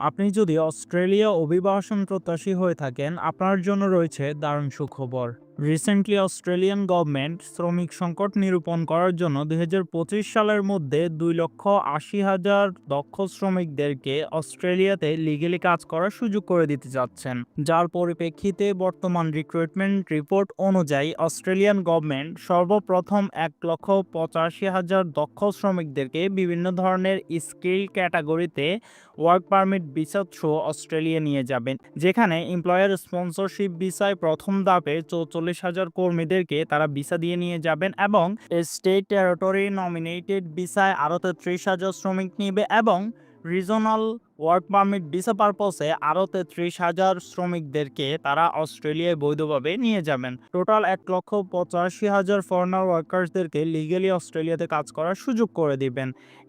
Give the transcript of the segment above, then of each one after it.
আপনি যদি অস্ট্রেলিয়া অভিবাসন প্রত্যাশী হয়ে থাকেন, আপনার জন্য রয়েছে দারুণ সুখবর। রিসেন্টলি অস্ট্রেলিয়ান গভর্নমেন্ট শ্রমিক সংকট নিরূপণ করার জন্য ২০২৫ সালের মধ্যে ২,৮০,০০০ দক্ষ শ্রমিকদেরকে অস্ট্রেলিয়াতে লিগ্যালি কাজ করার সুযোগ করে দিতে যাচ্ছেন। যার পরিপ্রেক্ষিতে বর্তমান রিক্রুটমেন্ট রিপোর্ট অনুযায়ী অস্ট্রেলিয়ান গভর্নমেন্ট সর্বপ্রথম ১,৮৫,০০০ দক্ষ শ্রমিকদেরকে বিভিন্ন ধরনের স্কিল ক্যাটাগরিতে work permit visa through Australia নিয়ে যাবেন, যেখানে এমপ্লয়ার স্পন্সরশিপ ভিসায় প্রথম ধাপে ৪৪,০০০ কর্মীদেরকে তারা ভিসা দিয়ে নিয়ে যাবেন এবং স্টেট টেরিটরি নমিনেটেড ভিসায় আরও ৩৩,০০০ শ্রমিক নিবে এবং রিজনাল ওয়ার্ক পারমিট ভিসা পারপসে আরও ৩৩,০০০ শ্রমিকদেরকে তারা অস্ট্রেলিয়ায় বৈধভাবে নিয়ে যাবেন। টোটাল ১,৮৫,০০০ ফরেনার ওয়ার্কার্সদেরকে লিগ্যালি অস্ট্রেলিয়াতে কাজ করার সুযোগ করে দিবেন।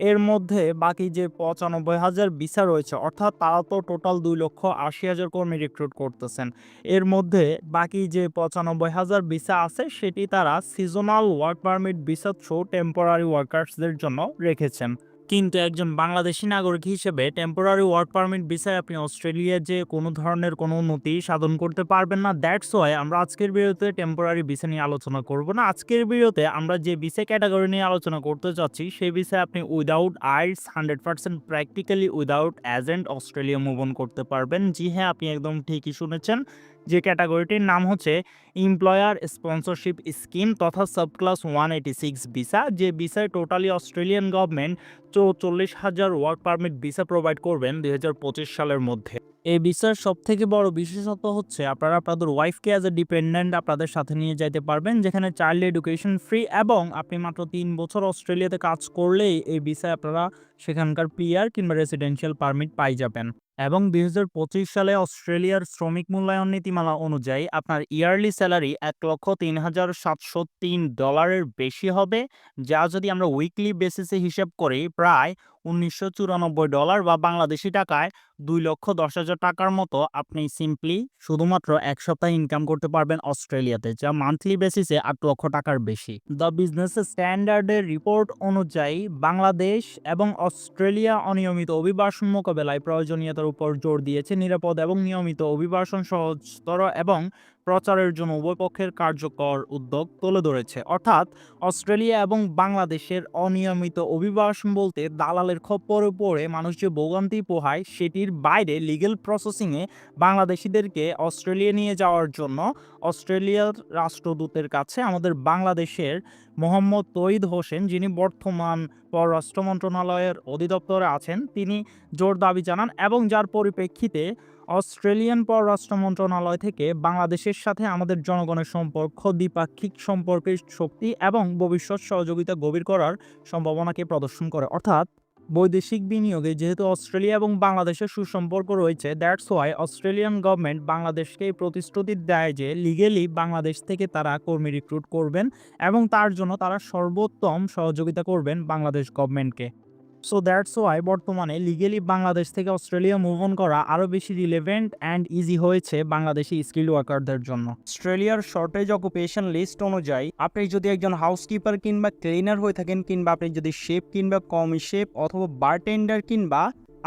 এর মধ্যে বাকি যে ৯৫,০০০ ভিসা রয়েছে, অর্থাৎ তারা তো টোটাল ২,৮০,০০০ কর্মী রিক্রুট করতেছেন। এর মধ্যে বাকি যে ৯৫,০০০ ভিসা আছে সেটি তারা seasonal work permit visa through temporary ওয়ার্কার্সদের জন্য রেখেছেন। কিন্তু একজন বাংলাদেশী নাগরিক হিসেবে টেম্পোরারি ওয়ার্ক পারমিট ভিসায় আপনি অস্ট্রেলিয়ায় যে কোনো ধরনের কোনো উন্নতি সাধন করতে পারবেন না। দ্যাটস ওয়াই আমরা আজকের ভিডিওতে টেম্পোরারি ভিসা নিয়ে আলোচনা করব না। আজকের ভিডিওতে আমরা যে ভিসা ক্যাটাগরি নিয়ে আলোচনা করতে চাচ্ছি, সেই ভিসায় আপনি without IELTS 100% practically without agent Australia move on করতে পারবেন। জি হ্যাঁ, আপনি একদম ঠিকই শুনেছেন। যে ক্যাটাগরিটির নাম হচ্ছে এমপ্লয়ার স্পন্সরশিপ স্কিম তথা সাবক্লাস 186 ভিসা, যে ভিসায় totally Australian government ৪৪,০০০ work permit visa provide করবেন ২০২৫ সালের মধ্যে। এই ভিসার সবথেকে বড় বিশেষত্ব হচ্ছে আপনারা আপনাদের ওয়াইফকে অ্যাজ এ ডিপেন্ডেন্ট আপনাদের সাথে নিয়ে যাইতে পারবেন, যেখানে চাইল্ড এডুকেশন ফ্রি এবং আপনি মাত্র ৩ বছর অস্ট্রেলিয়াতে কাজ করলেই এই ভিসায় আপনারা সেখানকার পিআর কিংবা রেসিডেন্সিয়াল পারমিট পাই যাবেন। এবং ২০২৫ সালে অস্ট্রেলিয়ার শ্রমিক মূল্যায়ন নীতিমালা অনুযায়ী আপনার ইয়ারলি স্যালারি $১,০৩,৭০৩ বেশি হবে, যা যদি আমরা উইকলি বেসিসে হিসেব করি প্রায় $১৯৯৪ বা বাংলাদেশি টাকায় ২,১০,০০০ টাকার মতো আপনি সিম্পলি শুধুমাত্র এক সপ্তাহে ইনকাম করতে পারবেন অস্ট্রেলিয়াতে, যা মান্থলি বেসিসে ৮ লক্ষ টাকার বেশি। দ্য বিজনেস স্ট্যান্ডার্ডের রিপোর্ট অনুযায়ী বাংলাদেশ এবং অস্ট্রেলিয়া অনিয়মিত অভিবাসন মোকাবেলায় প্রয়োজনীয়তার উপর জোর দিয়েছে, নিরাপদ এবং নিয়মিত অভিবাসন সহজতর এবং প্রচারের জন্য উভয় পক্ষের কার্যকর উদ্যোগ তুলে ধরেছে। অর্থাৎ অস্ট্রেলিয়া এবং বাংলাদেশের অনিয়মিত অভিবাসন বলতে দালালের খপ্পরে পড়ে মানুষ যে ভোগান্তি পোহায়, সেটির বাইরে লিগ্যাল প্রসেসিংয়ে বাংলাদেশিদেরকে অস্ট্রেলিয়া নিয়ে যাওয়ার জন্য অস্ট্রেলিয়ার রাষ্ট্রদূতের কাছে আমাদের বাংলাদেশের মোহাম্মদ তৌহিদ হোসেন, যিনি বর্তমান পররাষ্ট্র মন্ত্রণালয়ের অধিদপ্তরে আছেন, তিনি জোর দাবি জানান এবং যার পরিপ্রেক্ষিতে অস্ট্রেলিয়ান পররাষ্ট্র মন্ত্রণালয় থেকে বাংলাদেশের সাথে আমাদের জনগণের সম্পর্ক, দ্বিপাক্ষিক সম্পর্কের শক্তি এবং ভবিষ্যৎ সহযোগিতা গভীর করার সম্ভাবনাকে প্রদর্শন করে। অর্থাৎ বৈদেশিক বিনিয়োগে যেহেতু অস্ট্রেলিয়া এবং বাংলাদেশের সুসম্পর্ক রয়েছে, দ্যাটস ওয়াই অস্ট্রেলিয়ান গভর্নমেন্ট বাংলাদেশকে এই প্রতিশ্রুতি দেয় যে লিগেলি বাংলাদেশ থেকে তারা কর্মী রিক্রুট করবেন এবং তার জন্য তারা সর্বোত্তম সহযোগিতা করবেন বাংলাদেশ গভর্নমেন্টকে। সো দ্যাটস ওয়াই বর্তমানে লিগেলি বাংলাদেশ থেকে অস্ট্রেলিয়া মুভ অন করা আরও বেশি রিলেভেন্ট অ্যান্ড ইজি হয়েছে বাংলাদেশি স্কিল্ড ওয়ার্কারদের জন্য। অস্ট্রেলিয়ার শর্টেজ অকুপেশন লিস্ট অনুযায়ী আপনি যদি একজন হাউসকিপার কিংবা ক্লিনার হয়ে থাকেন, কিংবা আপনি যদি শেফ কিংবা কমি শেফ অথবা বারটেন্ডার, কিংবা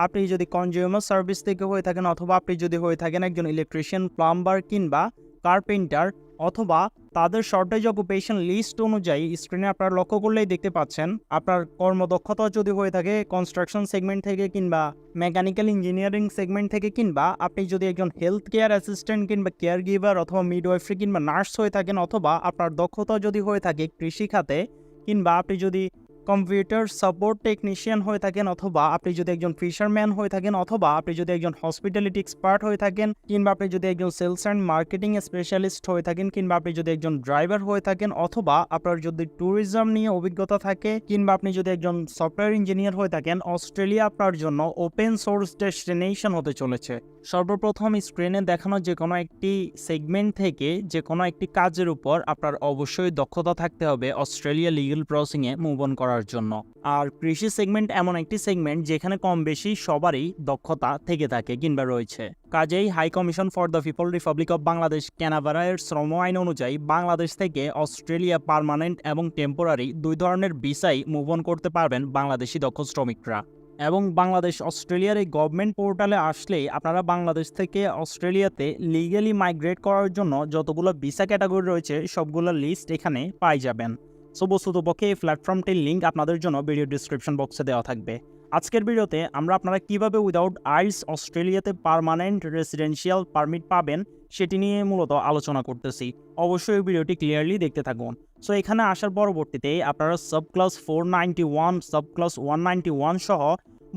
আপনি যদি কনজিউমার সার্ভিস থেকে হয়ে থাকেন, অথবা আপনি যদি হয়ে থাকেন একজন ইলেকট্রিশিয়ান, প্লাম্বার কিংবা কার্পেন্টার, অথবা তাদের শর্টেজ অকুপেশন লিস্ট অনুযায়ী স্ক্রিনে আপনারা লক্ষ্য করলেই দেখতে পাচ্ছেন আপনার কর্মদক্ষতা যদি হয়ে থাকে কনস্ট্রাকশন সেগমেন্ট থেকে কিংবা মেকানিক্যাল ইঞ্জিনিয়ারিং সেগমেন্ট থেকে, কিংবা আপনি যদি একজন হেলথ কেয়ার অ্যাসিস্ট্যান্ট কিংবা কেয়ার গিভার অথবা মিডওয়াইফারি কিংবা নার্স হয়ে থাকেন, অথবা আপনার দক্ষতা যদি হয়ে থাকে কৃষি খাতে, কিংবা আপনি যদি কম্পিউটার সাপোর্ট টেকনিশিয়ান হয়ে থাকেন, অথবা আপনি যদি একজন ফিশারম্যান হয়ে থাকেন, অথবা আপনি যদি একজন হসপিটালিটি এক্সপার্ট হয়ে থাকেন, কিংবা আপনি যদি একজন সেলস অ্যান্ড মার্কেটিং স্পেশালিস্ট হয়ে থাকেন, কিংবা আপনি যদি একজন ড্রাইভার হয়ে থাকেন, অথবা আপনার যদি ট্যুরিজম নিয়ে অভিজ্ঞতা থাকে, কিংবা আপনি যদি একজন সফটওয়্যার ইঞ্জিনিয়ার হয়ে থাকেন, অস্ট্রেলিয়া আপনার জন্য ওপেন সোর্স ডেস্টিনেশন হতে চলেছে। সর্বপ্রথম স্ক্রিনে দেখানো যে কোনো একটি সেগমেন্ট থেকে যে কোনো একটি কাজের উপর আপনার অবশ্যই দক্ষতা থাকতে হবে অস্ট্রেলিয়া লিগ্যাল প্রসেসিংয়ে মুভ অন করার জন্য। আর কৃষি সেগমেন্ট এমন একটি সেগমেন্ট যেখানে কম বেশি সবারই দক্ষতা থেকে থাকে কিংবা রয়েছে। কাজেই high commission for the people republic of Bangladesh ক্যানাবেরার শ্রম আইন অনুযায়ী বাংলাদেশ থেকে অস্ট্রেলিয়া পার্মানেন্ট এবং টেম্পোরারি দুই ধরনের ভিসাই মুভ অন করতে পারবেন বাংলাদেশি দক্ষ শ্রমিকরা। এবং বাংলাদেশ অস্ট্রেলিয়ার এই গভর্নমেন্ট পোর্টালে আসলেই আপনারা বাংলাদেশ থেকে অস্ট্রেলিয়াতে লিগ্যালি মাইগ্রেট করার জন্য যতগুলো ভিসা ক্যাটাগরি রয়েছে সবগুলো লিস্ট এখানে পাই যাবেন। সো বস্তুতপক্ষে এই প্ল্যাটফর্মটির লিঙ্ক আপনাদের জন্য ভিডিও ডিসক্রিপশন বক্সে দেওয়া থাকবে। আজকের ভিডিওতে আমরা আপনারা কিভাবে উইদাউট আইলস অস্ট্রেলিয়াতে পার্মানেন্ট রেসিডেন্সিয়াল পারমিট পাবেন সেটি নিয়ে মূলত আলোচনা করতেছি। অবশ্যই এই ভিডিওটি ক্লিয়ারলি দেখতে থাকুন। সো এখানে আসার পরবর্তীতে আপনারা সাব ক্লাস 491, সাব ক্লাস 191 সহ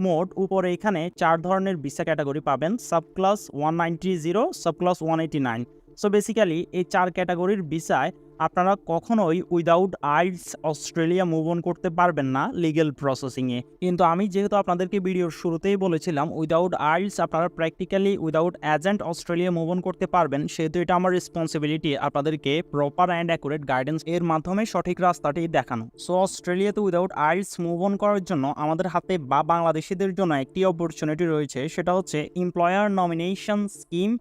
মোট উপরে এখানে 4 ধরনের ভিসা ক্যাটাগরি পাবেন। Sub class 190, sub class 189। So basically এই 4 ক্যাটাগরির ভিসায় আপনারা কখনোই without IELTS Australia move on করতে পারবেন না লিগ্যাল প্রসেসিংয়ে। কিন্তু আমি যেহেতু আপনাদেরকে ভিডিওর শুরুতেই বলেছিলাম উইদাউট আইলস আপনারা practically without agent Australia move on করতে পারবেন, সেহেতু এটা আমার রেসপন্সিবিলিটি আপনাদেরকে প্রপার অ্যান্ড অ্যাকুরেট গাইডেন্স এর মাধ্যমে সঠিক রাস্তাটি দেখানো। সো অস্ট্রেলিয়াতে উইদাউট আইলস মুভ অন করার জন্য আমাদের হাতে বা বাংলাদেশিদের জন্য একটি অপরচুনিটি রয়েছে, সেটা হচ্ছে employer nomination scheme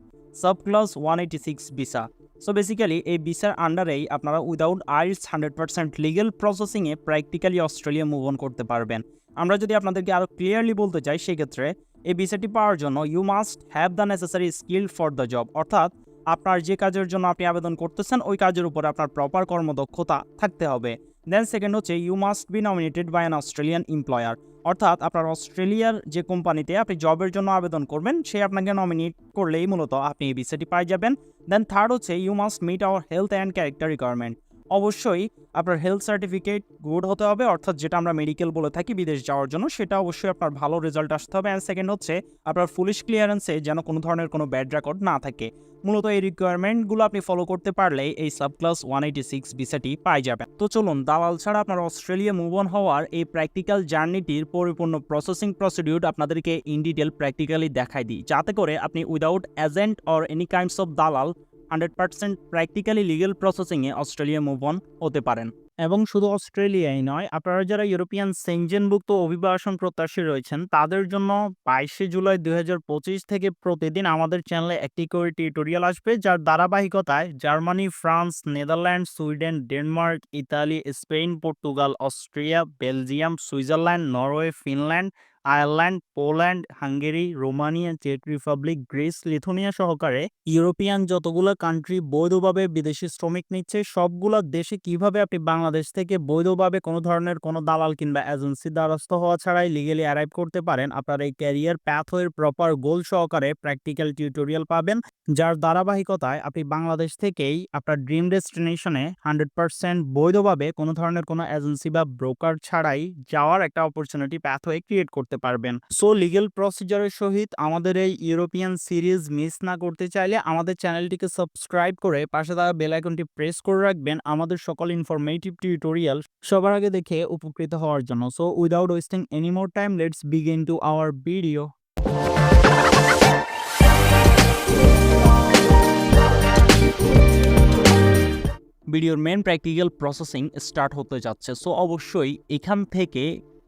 sub class 186 visa. So basically এই ভিসার আন্ডারেই আপনারা উইদাউট আইলস 100% লিগ্যাল প্রসেসিংয়ে প্র্যাকটিক্যালি অস্ট্রেলিয়া মুভ অন করতে পারবেন। আমরা যদি আপনাদেরকে আরও ক্লিয়ারলি বলতে চাই সেক্ষেত্রে এই ভিসাটি পাওয়ার জন্য you must have the necessary skill for the job, অর্থাৎ আপনার যে কাজের জন্য আপনি আবেদন করতেছেন ওই কাজের উপরে আপনার প্রপার কর্মদক্ষতা থাকতে হবে। দেন সেকেন্ড হচ্ছে you must be nominated by an Australian employer, অর্থাৎ আপনার অস্ট্রেলিয়ার যে কোম্পানিতে আপনি জবের জন্য আবেদন করবেন সে আপনাকে নমিনেট করলেই মূলত আপনি এই ভিসাটি পাই যাবেন। দেন থার্ড হচ্ছে you must meet our health and character requirement, অবশ্যই আপনার হেলথ সার্টিফিকেট গুড হতে হবে, অর্থাৎ যেটা আমরা মেডিকেল বলে থাকি বিদেশ যাওয়ার জন্য, সেটা অবশ্যই আপনার ভালো রেজাল্ট আসতে হবে। অ্যান্ড সেকেন্ড হচ্ছে আপনার পুলিশ ক্লিয়ারেন্সে যেন কোনো ধরনের কোনো ব্যাড রেকর্ড না থাকে। মূলত এই রিকোয়ারমেন্টগুলো আপনি ফলো করতে পারলেই এই সাব ক্লাস 186 ভিসাটি পাই যাবেন। তো চলুন দালাল ছাড়া আপনার অস্ট্রেলিয়া মুভ অন হওয়ার এই প্র্যাকটিক্যাল জার্নিটির পরিপূর্ণ প্রসেসিং প্রসিডিউর আপনাদেরকে ইন ডিটেল প্র্যাকটিক্যালি দেখাই দিই, যাতে করে আপনি without agent or any kinds of দালাল 100% প্র্যাকটিক্যালি লিগ্যাল প্রসেসিংয়ে অস্ট্রেলিয়া মুভ অন হতে পারেন। এবং শুধু অস্ট্রেলিয়াই নয়, আপনারা যারা ইউরোপিয়ান সেনজেনভুক্ত অভিবাসন প্রত্যাশী রয়েছেন তাদের জন্য 22 জুলাই 2025 থেকে প্রতিদিন আমাদের চ্যানেলে একটি করে টিউটোরিয়াল আসবে, যার ধারাবাহিকতায় Germany, France, Netherland, Sweden, Denmark, Italy, Spain, Portugal, Austria, Belgium, Switzerland, Norway, Finland, Ireland, Poland, Hungary, Romania, চেক রিপাবলিক, গ্রিস, লিথুনিয়া সহকারে ইউরোপিয়ান যতগুলো কান্ট্রি বৈধভাবে বিদেশি শ্রমিক নিচ্ছে সবগুলো দেশে কিভাবে আপনি বাংলাদেশ থেকে বৈধভাবে কোনো ধরনের কোনো দালাল কিংবা এজেন্সির দ্বারস্থ হওয়া ছাড়াই লিগেলি অ্যারাইভ করতে পারেন, আপনার এই ক্যারিয়ার প্যাথওয়ের প্রপার গোল সহকারে প্র্যাকটিক্যাল টিউটোরিয়াল পাবেন, যার ধারাবাহিকতায় আপনি বাংলাদেশ থেকেই আপনার ড্রিম ডেস্টিনেশনে 100% বৈধভাবে কোনো ধরনের কোনো এজেন্সি বা ব্রোকার ছাড়াই যাওয়ার একটা অপরচুনিটি প্যাথওয়ে ক্রিয়েট করতে পারবেন। সো লিগ্যাল প্রসিজারের সহিত আমাদের এই ইউরোপিয়ান সিরিজ মিস না করতে চাইলে আমাদের চ্যানেলটিকে সাবস্ক্রাইব করে পাশে থাকা বেল আইকনটি প্রেস করে রাখবেন আমাদের সকল ইনফরমেটিভ টিউটোরিয়াল সবার আগে দেখে উপকৃত হওয়ার জন্য। So without wasting any more time, let's begin to our video. ভিডিওর মেন প্র্যাকটিক্যাল প্রসেসিং স্টার্ট হতে যাচ্ছে। সো অবশ্যই এখান থেকে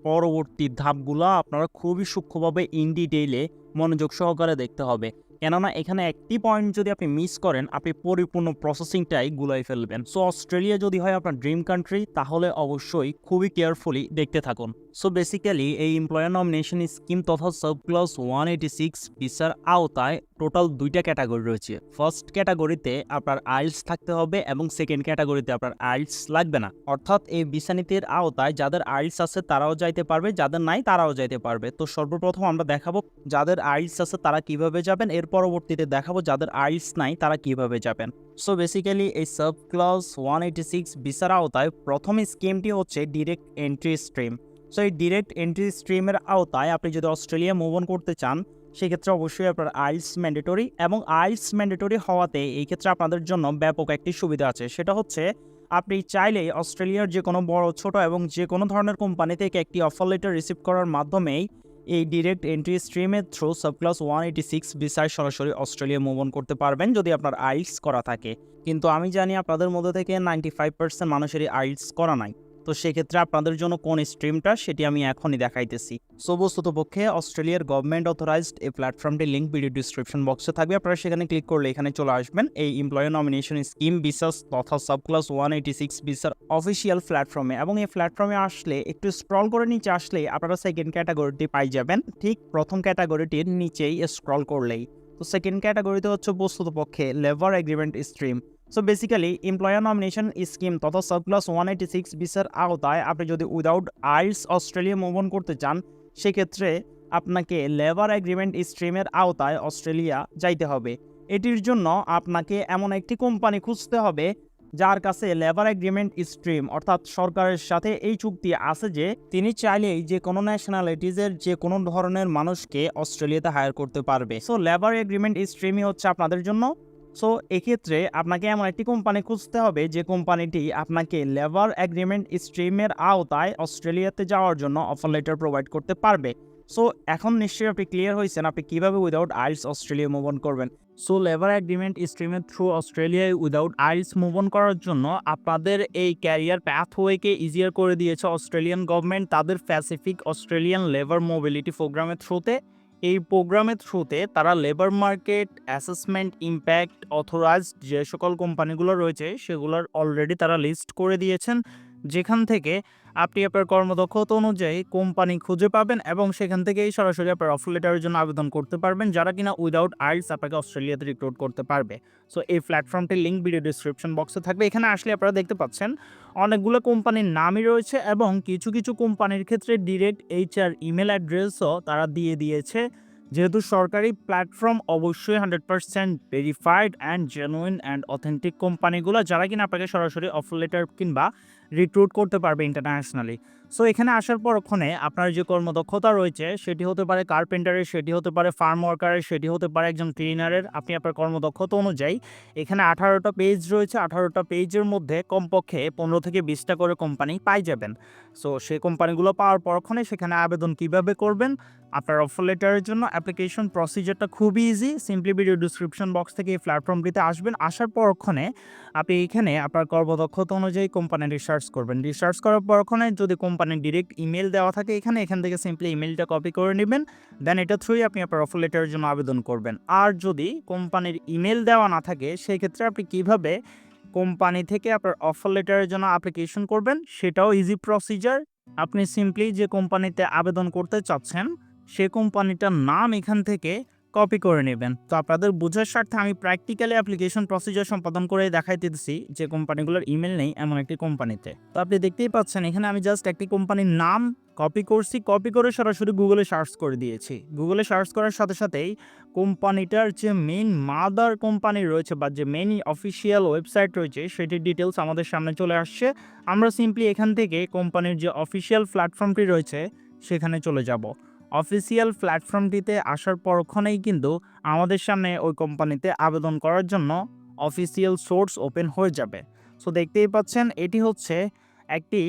পরবর্তী ধাপগুলো আপনারা খুবই সূক্ষ্মভাবে ইন ডিটেইলে মনোযোগ সহকারে দেখতে হবে, কেননা এখানে একটি পয়েন্ট যদি আপনি মিস করেন আপনি পরিপূর্ণ প্রসেসিংটাই গুলাই ফেলবেন। সো অস্ট্রেলিয়া যদি হয় আপনার ড্রিম কান্ট্রি তাহলে অবশ্যই খুবই কেয়ারফুলি দেখতে থাকুন। সো বেসিক্যালি এই এমপ্লয়ার নমিনেশন স্কিম তথা সাব ক্লাস 186 ভিসার আওতায় টোটাল 2টা ক্যাটাগরি রয়েছে। ফার্স্ট ক্যাটাগরিতে আপনার আইলস থাকতে হবে এবং সেকেন্ড ক্যাটাগরিতে আপনার আইলস লাগবে না, অর্থাৎ এই ভিসা নীতির আওতায় যাদের আইলস আছে তারাও যাইতে পারবে, যাদের নাই তারাও যাইতে পারবে। তো সর্বপ্রথম আমরা দেখাবো যাদের আইলস আছে তারা কিভাবে যাবেন, এর পরবর্তীতে দেখাবো যাদের আইলস নাই তারা কিভাবে যাবেন। সো বেসিক্যালি এই সাব ক্লাস 186 ভিসার আওতায় প্রথম স্কিমটি হচ্ছে ডিরেক্ট এন্ট্রি স্ট্রিম। সো এই ডিরেক্ট এন্ট্রি স্ট্রিমের আওতায় আপনি যদি অস্ট্রেলিয়া মুভ অন করতে চান সেক্ষেত্রে অবশ্যই আপনার আইলস ম্যান্ডেটরি, এবং আইলস ম্যান্ডেটরি হওয়াতে এই ক্ষেত্রে আপনাদের জন্য ব্যাপক একটি সুবিধা আছে, সেটা হচ্ছে আপনি চাইলেই অস্ট্রেলিয়ার যে কোনো বড় ছোট এবং যে কোনো ধরনের কোম্পানি থেকে একটি অফার লেটার রিসিভ করার মাধ্যমেই এই ডিরেক্ট এন্ট্রি স্ট্রিমের থ্রু সাব ক্লাস 186 ভিসায় সরাসরি অস্ট্রেলিয়া মুভ অন করতে পারবেন যদি আপনার আইলস করা থাকে। কিন্তু আমি জানি আপনাদের মধ্যে থেকে 95% মানুষেরই আইলস করা নাই। তো সেক্ষেত্রে আপনাদের জন্য কোন স্ট্রিমটা সেটি আমি এখনই দেখাইতেছি। সো বস্তুতপক্ষে অস্ট্রেলিয়ার গভর্নমেন্ট অথরাইজড এই প্ল্যাটফর্মটির লিঙ্ক ভিডিও ডিসক্রিপশন বক্সে থাকবে, আপনারা সেখানে ক্লিক করলে এখানে চলে আসবেন এই এমপ্লয়ি নমিনেশন স্কিম বিসাস তথা সাবক্লাস 186 বিসার অফিসিয়াল প্ল্যাটফর্মে। এবং এই প্ল্যাটফর্মে আসলে একটু স্ক্রল করে নিচে আসলে আপনারা সেকেন্ড ক্যাটাগরিটি পাই যাবেন, ঠিক প্রথম ক্যাটাগরিটির নিচেই স্ক্রল করলেই। তো সেকেন্ড ক্যাটাগরিতে হচ্ছে বস্তুতপক্ষে labour agreement stream. So basically employer nomination scheme তথা সাবক্লাস 186 বিসার আওতায় আপনি যদি without IELTS Australia move on করতে চান, সেক্ষেত্রে আপনাকে লেবার এগ্রিমেন্ট স্ট্রিমের আওতায় অস্ট্রেলিয়া যাইতে হবে। এটির জন্য আপনাকে এমন একটি কোম্পানি খুঁজতে হবে যার কাছে লেবার এগ্রিমেন্ট স্ট্রিম অর্থাৎ সরকারের সাথে এই চুক্তি আছে যে তিনি চাইলেই যে কোনো ন্যাশনালিটিজের যে কোনো ধরনের মানুষকে অস্ট্রেলিয়াতে হায়ার করতে পারবে। সো লেবার এগ্রিমেন্ট স্ট্রিমই হচ্ছে আপনাদের জন্য। সো এক্ষেত্রে আপনাকে এমন একটি কোম্পানি খুঁজতে হবে যে কোম্পানিটি আপনাকে লেবার এগ্রিমেন্ট স্ট্রিমের আওতায় অস্ট্রেলিয়াতে যাওয়ার জন্য অফার লেটার প্রোভাইড করতে পারবে। সো এখন নিশ্চয়ই আপনি ক্লিয়ার হয়েছেন আপনি কীভাবে without IELTS Australia move on করবেন। সো লেবার এগ্রিমেন্ট স্ট্রিমের থ্রু অস্ট্রেলিয়ায় উইদাউট আইলস মুভ অন করার জন্য আপনাদের এই ক্যারিয়ার প্যাথওয়েকে ইজিয়ার করে দিয়েছে অস্ট্রেলিয়ান গভর্নমেন্ট তাদের প্যাসিফিক অস্ট্রেলিয়ান লেবার মোবিলিটি প্রোগ্রামের থ্রুতে। এই প্রোগ্রামের থ্রুতে তারা labour market assessment impact authorised যে সকল কোম্পানিগুলো রয়েছে সেগুলোর অলরেডি তারা লিস্ট করে দিয়েছেন, যেখান থেকে আপনি আপনার কর্মদক্ষতা অনুযায়ী কোম্পানি খুঁজে পাবেন এবং সেখান থেকেই সরাসরি আপনার অফার লেটারের জন্য আবেদন করতে পারবেন, যারা কিনা উইদাউট আইলস আপনাকে অস্ট্রেলিয়াতে রিক্রুট করতে পারবে। সো এই প্ল্যাটফর্মটির লিঙ্ক ভিডিও ডিসক্রিপশন বক্সে থাকবে। এখানে আসলে আপনারা দেখতে পাচ্ছেন অনেকগুলো কোম্পানির নামই রয়েছে এবং কিছু কিছু কোম্পানির ক্ষেত্রে ডিরেক্ট HR ইমেল অ্যাড্রেসও তারা দিয়ে দিয়েছে। যেহেতু সরকারি প্ল্যাটফর্ম অবশ্যই 100% verified and genuine and authentic কোম্পানিগুলো, যারা কিনা আপনাকে সরাসরি অফার লেটার কিংবা রিক্রুট করতে পারবে ইন্টারন্যাশনালি। সো এখানে আসার পর ওখানে আপনার যে কর্মদক্ষতা রয়েছে সেটি হতে পারে কার্পেন্টারের, সেটি হতে পারে ফার্ম ওয়ার্কারের, সেটি হতে পারে একজন ক্লিনারের। আপনি আপনার কর্মদক্ষতা অনুযায়ী এখানে 18টা পেজ রয়েছে, 18টা পেজের মধ্যে কমপক্ষে 15 থেকে 20টা করে কোম্পানি পাই যাবেন। সো সেই কোম্পানিগুলো পাওয়ার পর ওখানে সেখানে আবেদন কিভাবে করবেন, আপনার অফার লেটারের জন্য অ্যাপ্লিকেশন প্রসিজারটা খুবই easy. Simply video description box থেকে এই প্ল্যাটফর্মটিতে আসবেন, আসার পর ওখানে আপনি এখানে আপনার কর্মদক্ষতা অনুযায়ী কোম্পানি রিসার্চ করবেন। রিসার্চ করার পর ওখানে যদি কোম্পানির ডিরেক্ট ইমেল দেওয়া থাকে এখান থেকে সিম্পলি ইমেলটা কপি করে নেবেন, দেন এটা থ্রুই আপনি আপনার অফার লেটারের জন্য আবেদন করবেন। আর যদি কোম্পানির ইমেল দেওয়া না থাকে সেক্ষেত্রে আপনি কিভাবে কোম্পানি থেকে আপনার অফার লেটারের জন্য অ্যাপ্লিকেশন করবেন সেটাও ইজি প্রসিজার। আপনি সিম্পলি যে কোম্পানিতে আবেদন করতে চাচ্ছেন সে কোম্পানিটার নাম এখান থেকে কপি করে নেবেন। তো আপনাদের বোঝার স্বার্থে আমি প্র্যাকটিক্যালি অ্যাপ্লিকেশন প্রসিজার সম্পাদন করে দেখাইতেছি যে কোম্পানিগুলোর ইমেল নেই এমন একটি কোম্পানিতে। তো আপনি দেখতেই পাচ্ছেন এখানে আমি জাস্ট একটি কোম্পানির নাম কপি করছি, কপি করে সরাসরি গুগলে সার্চ করে দিয়েছি। গুগলে সার্চ করার সাথে সাথেই কোম্পানিটার যে মেইন মাদার কোম্পানি রয়েছে বা যে মেইন অফিসিয়াল ওয়েবসাইট রয়েছে সেটির ডিটেলস আমাদের সামনে চলে আসছে। আমরা সিম্পলি এখান থেকে কোম্পানির যে অফিসিয়াল প্ল্যাটফর্মটি রয়েছে সেখানে চলে যাব। অফিসিয়াল প্ল্যাটফর্মটিতে আসার পর ওখানেই কিন্তু আমাদের সামনে ওই কোম্পানিতে আবেদন করার জন্য অফিসিয়াল সোর্স ওপেন হয়ে যাবে। সো দেখতেই পাচ্ছেন এটি হচ্ছে একটি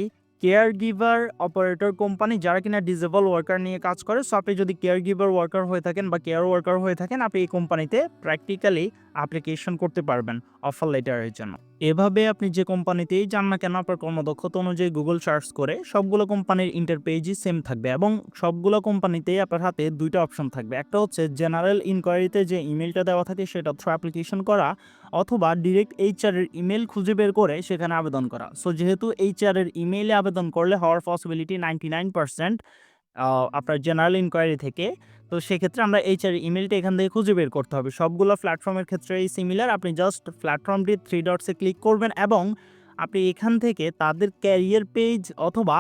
কেয়ার গিভার অপারেটর কোম্পানি, যারা কিনা ডিসেবল ওয়ার্কার নিয়ে কাজ করে। সো আপনি যদি কেয়ার গিভার ওয়ার্কার হয়ে থাকেন বা কেয়ার ওয়ার্কার হয়ে থাকেন আপনি এই কোম্পানিতে প্র্যাকটিক্যালি অ্যাপ্লিকেশন করতে পারবেন অফার লেটারের জন্য। এভাবে আপনি যে কোম্পানিতেই যান না কেন আপনার কর্মদক্ষতা অনুযায়ী গুগল সার্চ করে সবগুলো কোম্পানির ইন্টারপেজই সেম থাকবে এবং সবগুলো কোম্পানিতেই আপনার হাতে দুইটা অপশন থাকবে। একটা হচ্ছে জেনারেল ইনকোয়ারিতে যে ইমেলটা দেওয়া থাকে সেটা থ্রু অ্যাপ্লিকেশন করা, অথবা ডিরেক্ট HR এর ইমেল খুঁজে বের করে সেখানে আবেদন করা। সো যেহেতু HR এর ইমেইলে আবেদন করলে হওয়ার পসিবিলিটি 99% আপনার জেনারেল ইনকোয়ারি থেকে, তো সেক্ষেত্রে আমরা HR ইমেলটা এখান থেকে খুঁজে বের করতে হবে। সবগুলো প্ল্যাটফর্মের ক্ষেত্রেই সিমিলার। আপনি জাস্ট প্ল্যাটফর্মটির 3 ডটসে ক্লিক করবেন এবং আপনি এখান থেকে তাদের ক্যারিয়ার পেজ অথবা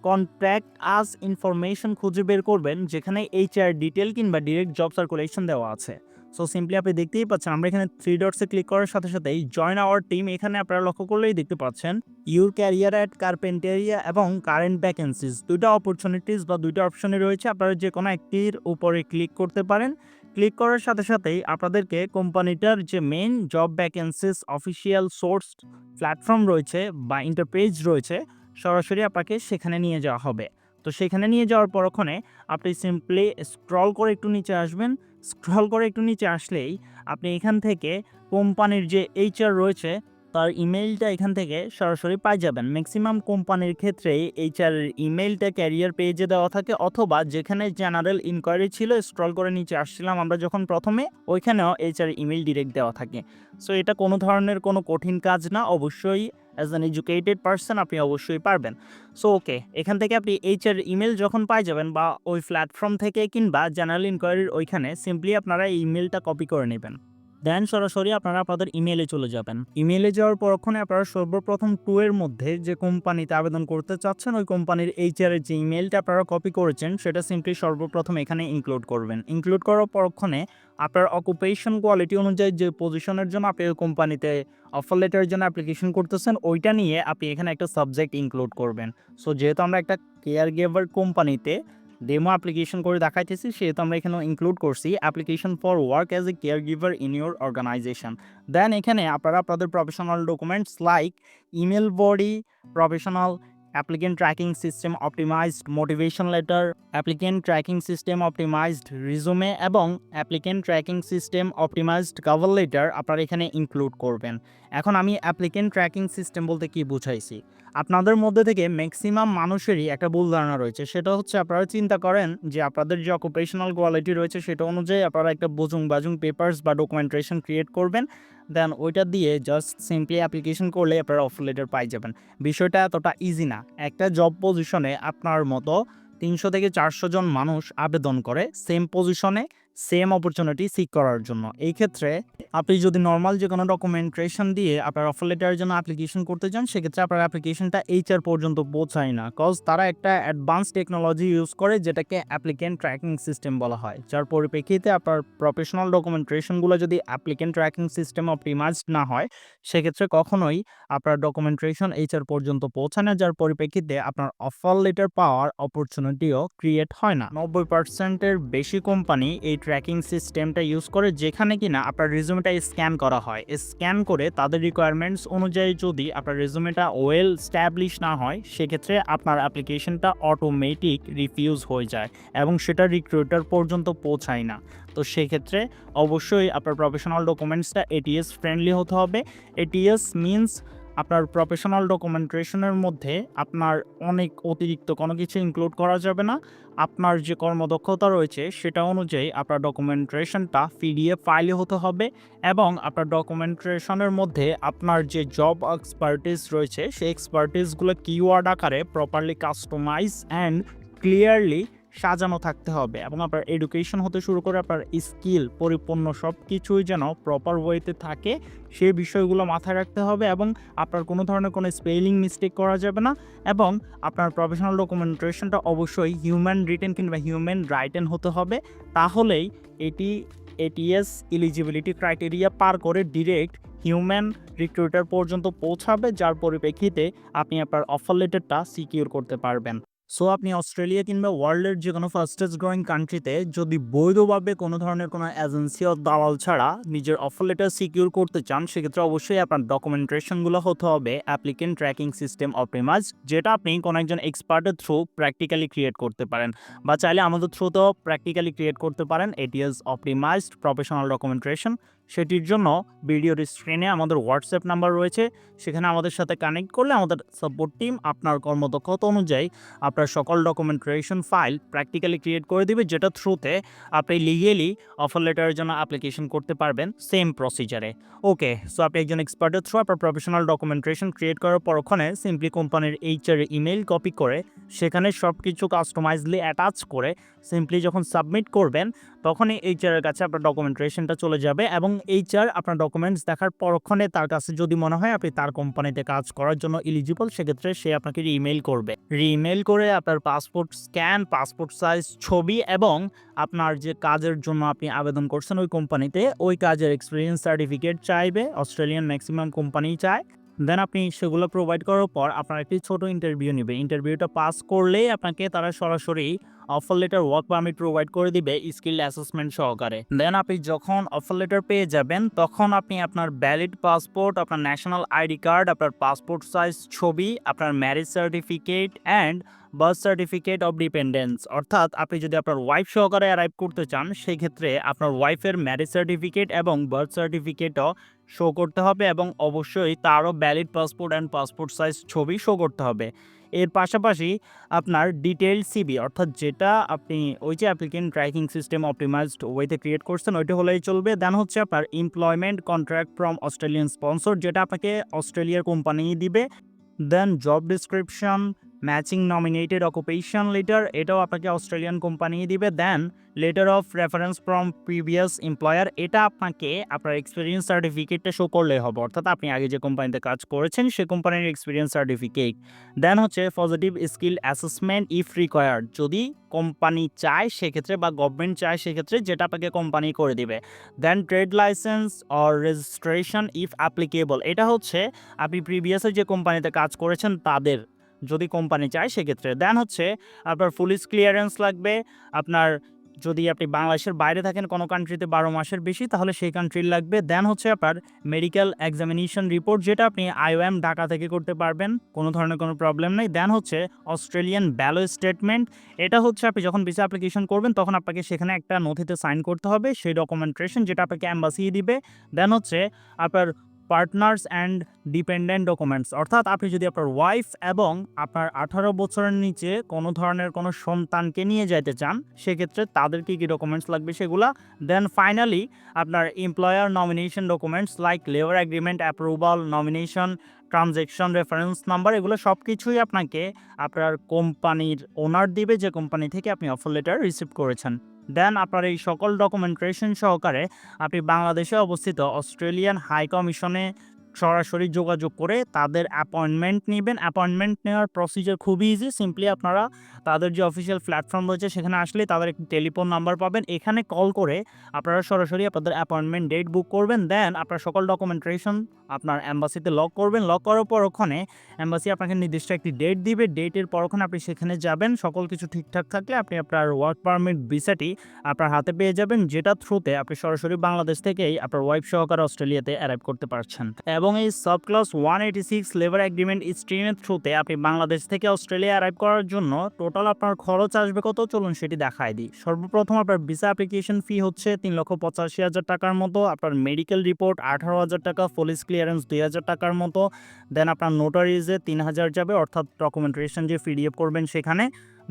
কন্ট্যাক্ট আস ইনফরমেশন খুঁজে বের করবেন, যেখানে HR ডিটেল কিংবা ডিরেক্ট জব সার্কুলেশন দেওয়া আছে। সো সিম্পলি আপনি দেখতেই পাচ্ছেন আমরা এখানে 3 ডটসে ক্লিক করার সাথে সাথেই জয়েন আওয়ার টিম এখানে আপনারা লক্ষ্য করলেই দেখতে পাচ্ছেন ইউর ক্যারিয়ার অ্যাট কার্পেন্টেরিয়া এবং কারেন্ট ভ্যাকেন্সিজ, দুইটা অপরচুনিটিস বা দুইটা অপশনে রয়েছে। আপনারা যে কোনো একটির উপরে ক্লিক করতে পারেন। ক্লিক করার সাথে সাথেই আপনাদেরকে কোম্পানিটার যে main job vacancies official source platform রয়েছে বা ইন্টারপেজ রয়েছে সরাসরি আপনাকে সেখানে নিয়ে যাওয়া হবে। তো সেখানে নিয়ে যাওয়ার পর ওখানে আপনি সিম্পলি স্ক্রল করে একটু নিচে আসবেন। স্ক্রল করে একটু নিচে আসলেই আপনি এখান থেকে কোম্পানির যে HR রয়েছে তার ইমেইলটা এখান থেকে সরাসরি পাই যাবেন। ম্যাক্সিমাম কোম্পানির ক্ষেত্রেই এইচআরের ইমেইলটা ক্যারিয়ার পেজে দেওয়া থাকে, অথবা যেখানে জেনারেল ইনকোয়ারি ছিল স্ক্রল করে নিচে আসছিলাম আমরা যখন প্রথমে, ওইখানেও এইচআর ইমেইল ডিরেক্ট দেওয়া থাকে। সো এটা কোনো ধরনের কোনো কঠিন কাজ না, অবশ্যই অ্যাজ অ্যান এডুকেটেড পারসন আপনি অবশ্যই পারবেন। সো ওকে, এখান থেকে আপনি এইচআর ইমেইল যখন পাই যাবেন বা ওই প্ল্যাটফর্ম থেকে কিংবা জেনারেল ইনকোয়ারির ওইখানে সিম্পলি আপনারা এই ইমেইলটা কপি করে নেবেন। দেন সরাসরি আপনারা আপনাদের ইমেইলে চলে যাবেন। ইমেইলে যাওয়ার পরক্ষণে আপনারা সর্বপ্রথম 2 এর মধ্যে যে কোম্পানিতে আবেদন করতে চাচ্ছেন ওই কোম্পানির এইচআর এর যে ইমেইলটা আপনারা কপি করেছেন সেটা সিম্পলি সর্বপ্রথম এখানে ইনক্লুড করবেন। ইনক্লুড করার পরক্ষণে আপনার অকুপেশন কোয়ালিটি অনুযায়ী যে পজিশনের জন্য আপনি ওই কোম্পানিতে অফার লেটারের জন্য অ্যাপ্লিকেশন করতেছেন ওইটা নিয়ে আপনি এখানে একটা সাবজেক্ট ইনক্লুড করবেন। সো যেহেতু আমরা একটা কেয়ার গিভার কোম্পানিতে ডেমো অ্যাপ্লিকেশন করে দেখাইতেছি, সেহেতু আমরা এখানে ইনক্লুড করছি application for work as a care giver in your organisation. Then এখানে আপনারা আপনাদের professional documents like email body, professional applicant tracking system optimised motivation letter, applicant tracking system optimised resume এবং applicant tracking system optimised cover letter আপনারা এখানে include করবেন। এখন আমি applicant tracking system বলতে কি বুঝাইছি, আপনাদের মধ্যে থেকে ম্যাক্সিমাম মানুষেরই একটা ভুল ধারণা রয়েছে, সেটা হচ্ছে আপনারা চিন্তা করেন যে আপনাদের যে অকুপেশনাল কোয়ালিটি রয়েছে সেটা অনুযায়ী আপনারা একটা বুজুং বাজুং পেপার্স বা ডকুমেন্টেশন ক্রিয়েট করবেন, দেন ওইটা দিয়ে জাস্ট সিম্পলি অ্যাপ্লিকেশন করলে আপনারা অফার লেটার পাই যাবেন। বিষয়টা এতটা ইজি না। একটা জব পজিশনে আপনার মতো 300 থেকে 400 জন মানুষ আবেদন করে সেম পজিশনে সেম অপরচুনিটি সিক করার জন্য। এই ক্ষেত্রে আপনি যদি নর্মাল যে কোনো ডকুমেন্টেশন দিয়ে আপনার অফার লেটারের জন্য অ্যাপ্লিকেশন করতে চান, সেক্ষেত্রে আপনার অ্যাপ্লিকেশনটা এইচআর পর্যন্ত পৌঁছায় না, কজ তারা একটা অ্যাডভান্স টেকনোলজি ইউজ করে যেটাকে অ্যাপ্লিকেন্ট ট্র্যাকিং সিস্টেম বলা হয়, যার পরিপ্রেক্ষিতে আপনার প্রফেশনাল ডকুমেন্টেশনগুলো যদি অ্যাপ্লিকেন্ট ট্র্যাকিং সিস্টেম অপটিমাইজড না হয় সেক্ষেত্রে কখনোই আপনার ডকুমেন্টেশন এইচআর পর্যন্ত পৌঁছায় না, যার পরিপ্রেক্ষিতে আপনার অফার লেটার পাওয়ার অপরচুনিটিও ক্রিয়েট হয় না। 90%-এর বেশি কোম্পানি এই ট্র্যাকিং সিস্টেমটা ইউজ করে, যেখানে কিনা আপনার রেজুমেটা স্ক্যান করা হয়। স্ক্যান করে তাদের রিকোয়ারমেন্টস অনুযায়ী যদি আপনার রেজুমেটা ওয়েল স্ট্যাবলিশ না হয় সেক্ষেত্রে আপনার অ্যাপ্লিকেশনটা অটোমেটিক রিফিউজ হয়ে যায় এবং সেটা রিক্রুটার পর্যন্ত পৌঁছায় না। তো সেক্ষেত্রে অবশ্যই আপনার প্রফেশনাল ডকুমেন্টসটা এটিএস ফ্রেন্ডলি হতে হবে। এটিএস মিনস আপনার প্রফেশনাল ডকুমেন্টেশনের মধ্যে আপনার অনেক অতিরিক্ত কোনো কিছু ইনক্লুড করা যাবে না। আপনার যে কর্মদক্ষতা রয়েছে সেটা অনুযায়ী আপনার ডকুমেন্টেশনটা পিডিএফ ফাইলে হতে হবে এবং আপনার ডকুমেন্টেশনের মধ্যে আপনার যে জব এক্সপার্টিস রয়েছে সেই এক্সপার্টিসগুলো কিওয়ার্ড আকারে প্রপারলি কাস্টমাইজ অ্যান্ড ক্লিয়ারলি সাজানো থাকতে হবে এবং আপনার এডুকেশন হতে শুরু করে আপনার স্কিল পরিপূর্ণ সব কিছুই যেন প্রপার ওয়েতে থাকে সেই বিষয়গুলো মাথায় রাখতে হবে এবং আপনার কোনো ধরনের কোনো স্পেলিং মিস্টেক করা যাবে না এবং আপনার প্রফেশনাল ডকুমেন্টেশনটা অবশ্যই হিউম্যান রিটেন কিংবা হিউম্যান রাইটেন হতে হবে। তাহলেই এটি এটিএস এলিজিবিলিটি ক্রাইটেরিয়া পার করে ডিরেক্ট হিউম্যান রিক্রুটার পর্যন্ত পৌঁছাবে, যার পরিপ্রেক্ষিতে আপনি আপনার অফার লেটারটা সিকিউর করতে পারবেন। সো আপনি অস্ট্রেলিয়া কিংবা ওয়ার্ল্ডের যে কোনো ফাস্টেস্ট গ্রোয়িং কান্ট্রিতে যদি বৈধভাবে কোনো ধরনের কোনো এজেন্সি ও দালাল ছাড়া নিজের অফার লেটার সিকিউর করতে চান, সেক্ষেত্রে অবশ্যই আপনার ডকুমেন্টেশনগুলো হতে হবে অ্যাপ্লিকেন্ট ট্র্যাকিং সিস্টেম অপটিমাইজ, যেটা আপনি কোনো একজন এক্সপার্টের থ্রু প্র্যাকটিক্যালি ক্রিয়েট করতে পারেন বা চাইলে আমাদের থ্রুতেও প্র্যাকটিক্যালি ক্রিয়েট করতে পারেন এটিএস অপটিমাইজড প্রফেশনাল ডকুমেন্টেশন। সেটির জন্য ভিডিওর স্ক্রিনে আমাদের হোয়াটসঅ্যাপ নাম্বার রয়েছে, সেখানে আমাদের সাথে কানেক্ট করলে আমাদের সাপোর্ট টিম আপনার কর্মদক্ষতা অনুযায়ী আপনার সকল ডকুমেন্টেশন ফাইল প্র্যাকটিক্যালি ক্রিয়েট করে দিবে, যেটা থ্রুতে আপনি লিগেলি অফার লেটারের জন্য অ্যাপ্লিকেশন করতে পারবেন সেম প্রসিজারে। ওকে, সো আপনি একজন এক্সপার্টের থ্রু আপনার প্রফেশনাল ডকুমেন্টেশন ক্রিয়েট করার পরক্ষণে সিম্পলি কোম্পানির এইচআর ইমেইল কপি করে সেখানে সব কিছু কাস্টমাইজলি অ্যাটাচ করে সিম্পলি যখন সাবমিট করবেন তখনই এইচআরের কাছে আপনার ডকুমেন্টেশনটা চলে যাবে এবং এইচআর আপনার ডকুমেন্টস দেখার পরক্ষণে তার কাছে যদি মনে হয় আপনি তার কোম্পানিতে কাজ করার জন্য এলিজিবল, সেক্ষেত্রে সে আপনাকে রিইমেইল করবে। রিইমেইল করে আপনার পাসপোর্ট স্ক্যান, পাসপোর্ট সাইজ ছবি এবং আপনার যে কাজের জন্য আপনি আবেদন করছেন ওই কোম্পানিতে ওই কাজের এক্সপিরিয়েন্স সার্টিফিকেট চাইবে, অস্ট্রেলিয়ান ম্যাক্সিমাম কোম্পানি চায়। দেন আপনি সেগুলো প্রোভাইড করার পর আপনার একটি ছোট ইন্টারভিউ নেবে। ইন্টারভিউটা পাস করলেই আপনাকে তারা সরাসরি offer letter work permit provide করে দিবে স্কিল অ্যাসেসমেন্ট সহকারে। দেন আপনি যখন অফার লেটার পেয়ে যাবেন তখন আপনি আপনার ভ্যালিড পাসপোর্ট, আপনার ন্যাশনাল আইডি কার্ড, আপনার পাসপোর্ট সাইজ ছবি, আপনার marriage certificate and birth certificate of dependence, অর্থাৎ আপনি যদি আপনার ওয়াইফ সহকারে অ্যারাইভ করতে চান সেই ক্ষেত্রে আপনার ওয়াইফের ম্যারেজ সার্টিফিকেট এবং বার্থ সার্টিফিকেটও শো করতে হবে এবং অবশ্যই তারও valid passport and passport size ছবি শো করতে হবে। এর পাশাপাশি আপনার ডিটেইলড সিভি, অর্থাৎ যেটা আপনি ওই যে অ্যাপ্লিকেন্ট ট্র্যাকিং সিস্টেম অপটিমাইজড ওয়েতে ক্রিয়েট করছেন ওইটা হলেই চলবে। দেন হচ্ছে আপনার employment contract from Australian sponsor, যেটা আপনাকে অস্ট্রেলিয়ার কোম্পানিই দিবে। Then job description, matching nominated occupation letter, এটাও আপনাকে অস্ট্রেলিয়ান কোম্পানিই দিবে। Then letter of reference from previous employer, এটা আপনাকে আপনার এক্সপিরিয়েন্স সার্টিফিকেটটা শো করলে হবে, অর্থাৎ আপনি আগে যে কোম্পানিতে কাজ করেছেন সে কোম্পানির এক্সপিরিয়েন্স সার্টিফিকেট। দেন হচ্ছে positive skill assessment if required, যদি কোম্পানি চায় সেক্ষেত্রে বা গভর্নমেন্ট চায় সেক্ষেত্রে, যেটা আপনাকে কোম্পানি করে দিবে। Then trade licence or registration if applicable, এটা হচ্ছে আপনি প্রিভিয়াসে যে কোম্পানিতে কাজ করেছেন তাদের, যদি কোম্পানি চায় সেক্ষেত্রে। দেন হচ্ছে আপনার পুলিশ ক্লিয়ারেন্স লাগবে, আপনার যদি আপনি বাংলাদেশের বাইরে থাকেন কোনো কান্ট্রিতে 12 মাসের বেশি তাহলে সেই কান্ট্রির লাগবে। দেন হচ্ছে আপনার মেডিকেল এক্সামিনেশন রিপোর্ট, যেটা আপনি আইওএম ঢাকা থেকে করতে পারবেন, কোনো ধরনের কোনো প্রবলেম নেই। দেন হচ্ছে অস্ট্রেলিয়ান ভ্যালু স্টেটমেন্ট, এটা হচ্ছে আপনি যখন ভিসা অ্যাপ্লিকেশন করবেন তখন আপনাকে সেখানে একটা নথিতে সাইন করতে হবে, সেই ডকুমেন্টেশন যেটা আপনাকে অ্যাম্বাসি দিবে। দেন হচ্ছে আপনার পার্টনার্স অ্যান্ড ডিপেন্ডেন্ট ডকুমেন্টস, অর্থাৎ আপনি যদি আপনার ওয়াইফ এবং আপনার 18 বছরের নিচে কোনো ধরনের কোনো সন্তানকে নিয়ে যেতে চান সেক্ষেত্রে তাদের কী কী ডকুমেন্টস লাগবে সেগুলা। দেন ফাইনালি আপনার employer nomination documents like labour agreement, approval, nomination, transaction reference number, এগুলো সব কিছুই আপনাকে আপনার কোম্পানির ওনার দিবে যে কোম্পানি থেকে আপনি অফার লেটার রিসিভ করেছেন। দেন আপনার এই সকল ডকুমেন্টেশন সহকারে আপনি বাংলাদেশে অবস্থিত অস্ট্রেলিয়ান হাই কমিশনে সরাসরি যোগাযোগ করে তাদের অ্যাপয়েন্টমেন্ট নেবেন। অ্যাপয়েন্টমেন্ট নেওয়ার প্রসিজার খুবই ইজি, সিম্পলি আপনারা তাদের যে অফিসিয়াল প্ল্যাটফর্ম রয়েছে সেখানে আসলে তাদের একটি টেলিফোন নাম্বার পাবেন, এখানে কল করে আপনারা সরাসরি আপনাদের অ্যাপয়েন্টমেন্ট ডেট বুক করবেন। দেন আপনার সকল ডকুমেন্টেশন আপনার অ্যাম্বাসিতে লক করবেন, লক করার পর ওখানে অ্যাম্বাসি আপনাকে নির্দিষ্ট একটি ডেট দিবে, ডেটের পর ওখানে আপনি সেখানে যাবেন, সকল কিছু ঠিকঠাক থাকলে আপনি আপনার ওয়ার্ক পারমিট ভিসাটি আপনার হাতে পেয়ে যাবেন, যেটা থ্রুতে আপনি সরাসরি বাংলাদেশ থেকেই আপনার ওয়াইফ সহকারে অস্ট্রেলিয়াতে অ্যারাইভ করতে পারছেন। এবং এই সাব ক্লাস 186 লেবার এগ্রিমেন্ট স্ট্রিমের থ্রুতে আপনি বাংলাদেশ থেকে অস্ট্রেলিয়া অ্যারাইভ করার জন্য টোটাল আপনার খরচ আসবে কত, চলুন সেটি দেখাই দিই। সর্বপ্রথম আপনার ভিসা অ্যাপ্লিকেশন ফি হচ্ছে 3,85,000 টাকার মতো, আপনার মেডিকেল রিপোর্ট 18,000 টাকা, পুলিশ ক্লিয়ারেন্স 2,000 টাকার মতো। দেন আপনার নোটারিজে 3,000 যাবে, অর্থাৎ ডকুমেন্টেশন যে পিডিএফ করবেন সেখানে।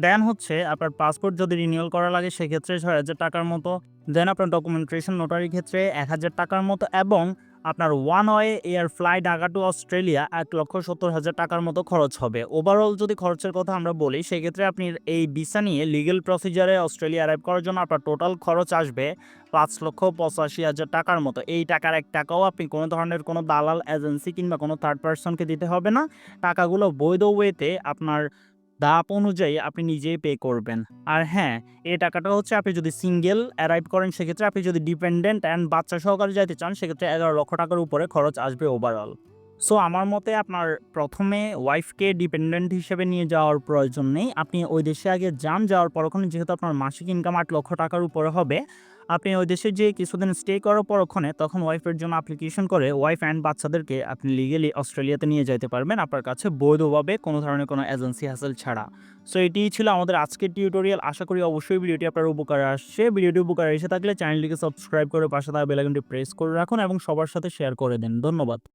দেন হচ্ছে আপনার পাসপোর্ট যদি রিনিউয়াল করা লাগে সেক্ষেত্রে 6,000 টাকার মতো। দেন আপনার ডকুমেন্টেশন নোটারির ক্ষেত্রে 1,000 টাকার মতো, এবং আপনার one way air flight Dhaka to Australia 1,70,000 টাকার মতো খরচ হবে। ওভারঅল যদি খরচের কথা আমরা বলি সেক্ষেত্রে আপনি এই ভিসা নিয়ে লিগেল প্রসিজারে অস্ট্রেলিয়া অ্যারাইভ করার জন্য আপনার টোটাল খরচ আসবে 5,85,000 টাকার মতো। এই টাকার এক টাকাও আপনি কোনো ধরনের কোনো দালাল এজেন্সি কিংবা কোনো থার্ড পার্সনকে দিতে হবে না, টাকাগুলো বৈধ ওয়েতে আপনার ধাপ অনুযায়ী আপনি নিজেই পে করবেন। আর হ্যাঁ, এই টাকাটা হচ্ছে আপনি যদি সিঙ্গেল অ্যারাইভ করেন সেক্ষেত্রে, আপনি যদি ডিপেন্ডেন্ট অ্যান্ড বাচ্চা সহকারে যাইতে চান সেক্ষেত্রে 11 লক্ষ টাকার উপরে খরচ আসবে ওভারঅল। সো আমার মতে আপনার প্রথমে ওয়াইফকে ডিপেন্ডেন্ট হিসেবে নিয়ে যাওয়ার প্রয়োজন নেই, আপনি ওই দেশে আগে যান, যাওয়ার পর ওখানে যেহেতু আপনার মাসিক ইনকাম 8 লক্ষ টাকার উপরে হবে, আপনি ওই দেশে যেয়ে কিছুদিন স্টে করার পর ওখানে তখন ওয়াইফের জন্য অ্যাপ্লিকেশন করে ওয়াইফ অ্যান্ড বাচ্চাদেরকে আপনি লিগেলি অস্ট্রেলিয়াতে নিয়ে যাইতে পারবেন আপনার কাছে বৈধভাবে, কোনো ধরনের কোনো এজেন্সি হ্যাসেল ছাড়া। সো এটিই ছিল আমাদের আজকের টিউটোরিয়াল, আশা করি অবশ্যই ভিডিওটি আপনার উপকারে আসছে। ভিডিওটি উপকারে এসে থাকলে চ্যানেলটিকে সাবস্ক্রাইব করে পাশে থাকা বেল আইকনটি প্রেস করে রাখুন এবং সবার সাথে শেয়ার করে দিন। ধন্যবাদ।